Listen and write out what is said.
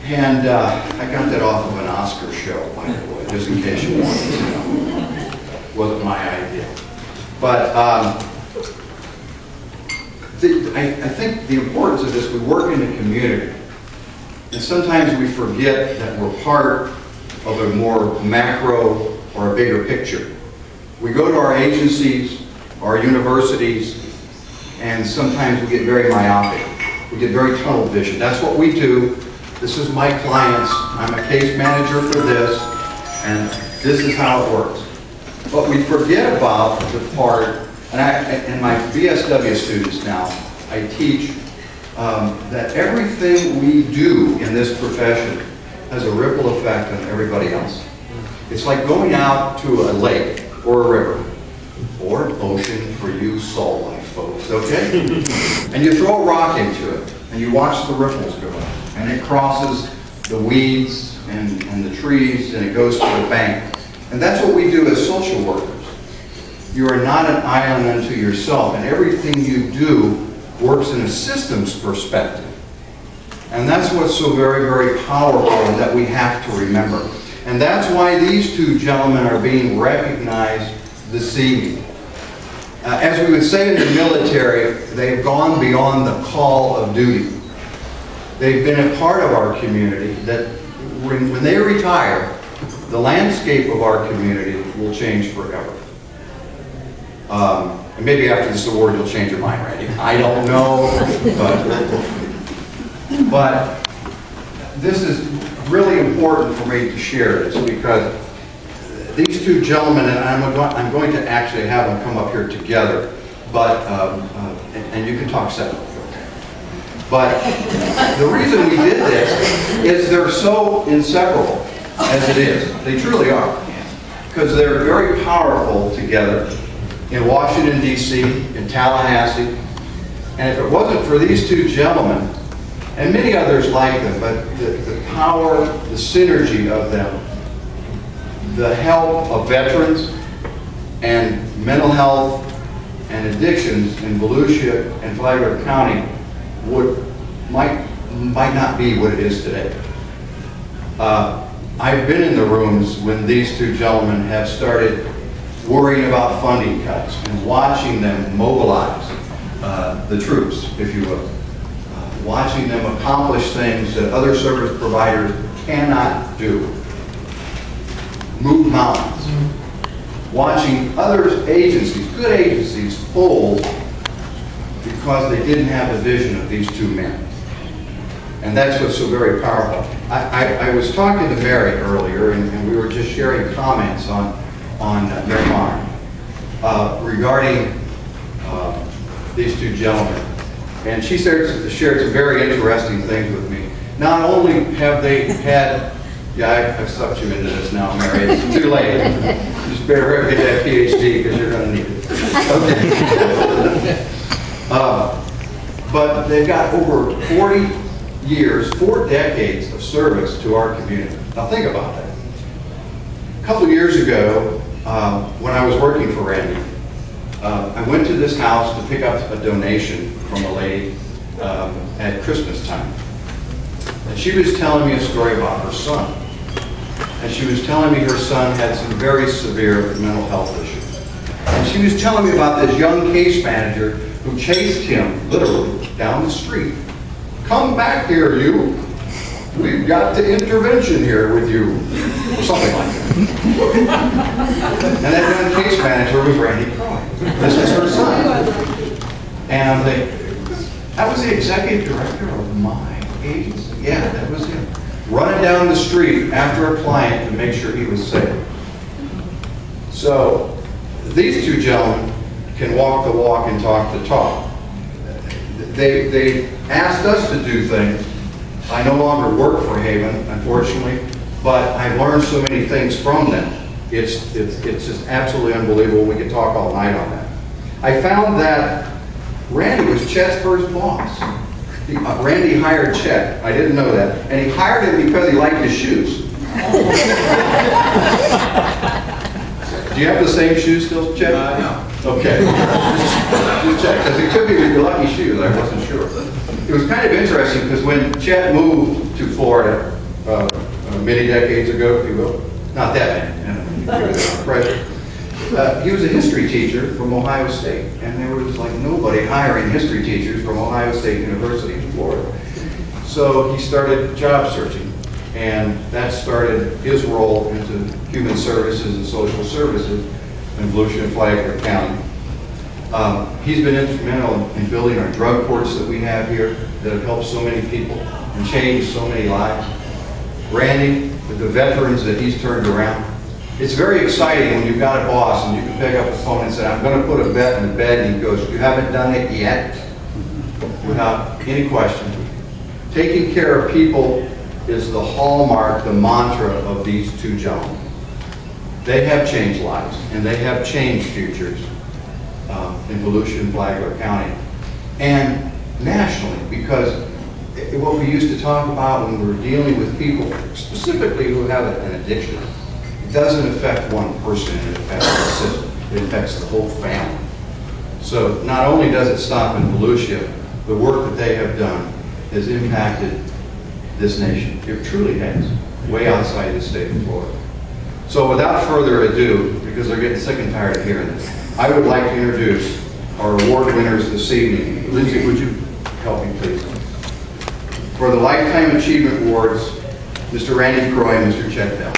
And I got that off of an Oscar show, by the way, just in case you wanted to know. Wasn't my idea. But I think the importance of this, we work in the community. And sometimes we forget that we're part of a more macro or a bigger picture. We go to our agencies, our universities, and sometimes we get very myopic. We get very tunnel vision. That's what we do. This is my clients. I'm a case manager for this, and this is how it works. But we forget about the part, and my BSW students now, I teach that everything we do in this profession has a ripple effect on everybody else. It's like going out to a lake or a river, or an ocean for you salt life folks, okay? And you throw a rock into it, and you watch the ripples go up, and it crosses the weeds and the trees, and it goes to the bank. And that's what we do as social workers. You are not an island unto yourself, and everything you do works in a systems perspective. And that's what's so very, very powerful and that we have to remember. And that's why these two gentlemen are being recognized this evening. As we would say in the military, they've gone beyond the call of duty. They've been a part of our community that when they retire, the landscape of our community will change forever. And maybe after this award you'll change your mind, Randy. I don't know, but this is really important for me to share this because these two gentlemen, and I'm going to actually have them come up here together, but and you can talk separately. But the reason we did this is they're so inseparable as it is. They truly are. Because they're very powerful together in Washington, D.C., in Tallahassee. And if it wasn't for these two gentlemen, and many others like them, but the power, the synergy of them, the help of veterans and mental health and addictions in Volusia and Flagler County might not be what it is today. I've been in the rooms when these two gentlemen have started worrying about funding cuts and watching them mobilize the troops, if you will. Watching them accomplish things that other service providers cannot do. Move mountains. Watching other agencies, good agencies, fold because they didn't have the vision of these two men. And that's what's so very powerful. I was talking to Mary earlier, and we were just sharing comments on Mary Marr regarding these two gentlemen. And she shared some very interesting things with me. Not only have they had, yeah, I've sucked you into this now, Mary. It's too late. Just better get that PhD because you're going to need it. Okay. But they've got over 40 years, 4 decades of service to our community. Now think about that. A couple of years ago, when I was working for Randy, I went to this house to pick up a donation from a lady at Christmas time. And she was telling me a story about her son. And she was telling me her son had some very severe mental health issues. And she was telling me about this young case manager who chased him, literally, down the street. Come back here, you. We've got the intervention here with you. Or something like that. And that young case manager was Randy Croy. This is her son. And I'm thinking, that was the executive director of my agency? Yeah, that was him. Running down the street after a client to make sure he was safe. So, these two gentlemen can walk the walk and talk the talk. They asked us to do things. I no longer work for Haven, unfortunately, but I've learned so many things from them. It's just absolutely unbelievable. We could talk all night on that. I found that Randy was Chet's first boss. Randy hired Chet. I didn't know that. And he hired him because he liked his shoes. Do you have the same shoes still, Chet? No. Okay. Just check, because it could be your lucky shoes. I wasn't sure. It was kind of interesting because when Chet moved to Florida, many decades ago, if you will. Not that many. He was a history teacher from Ohio State, and there was like nobody hiring history teachers from Ohio State University in Florida. So he started job searching, and that started his role into human services and social services in Volusia and Flagler County. He's been instrumental in building our drug courts that we have here that have helped so many people and changed so many lives. Randy, with the veterans that he's turned around. It's very exciting when you've got a boss and you can pick up the phone and say, I'm going to put a vet in the bed, and he goes, you haven't done it yet? Without any question. Taking care of people is the hallmark, the mantra of these two gentlemen. They have changed lives, and they have changed futures in Volusia and Flagler County, and nationally, because what we used to talk about when we were dealing with people, specifically who have an addiction, it doesn't affect one person, it affects the system. It affects the whole family. So not only does it stop in Volusia, the work that they have done has impacted this nation. It truly has, way outside the state of Florida. So without further ado, because they're getting sick and tired of hearing this, I would like to introduce our award winners this evening. Lindsay, would you help me, please? For the Lifetime Achievement Awards, Mr. Randy Croy and Mr. Chet Bell.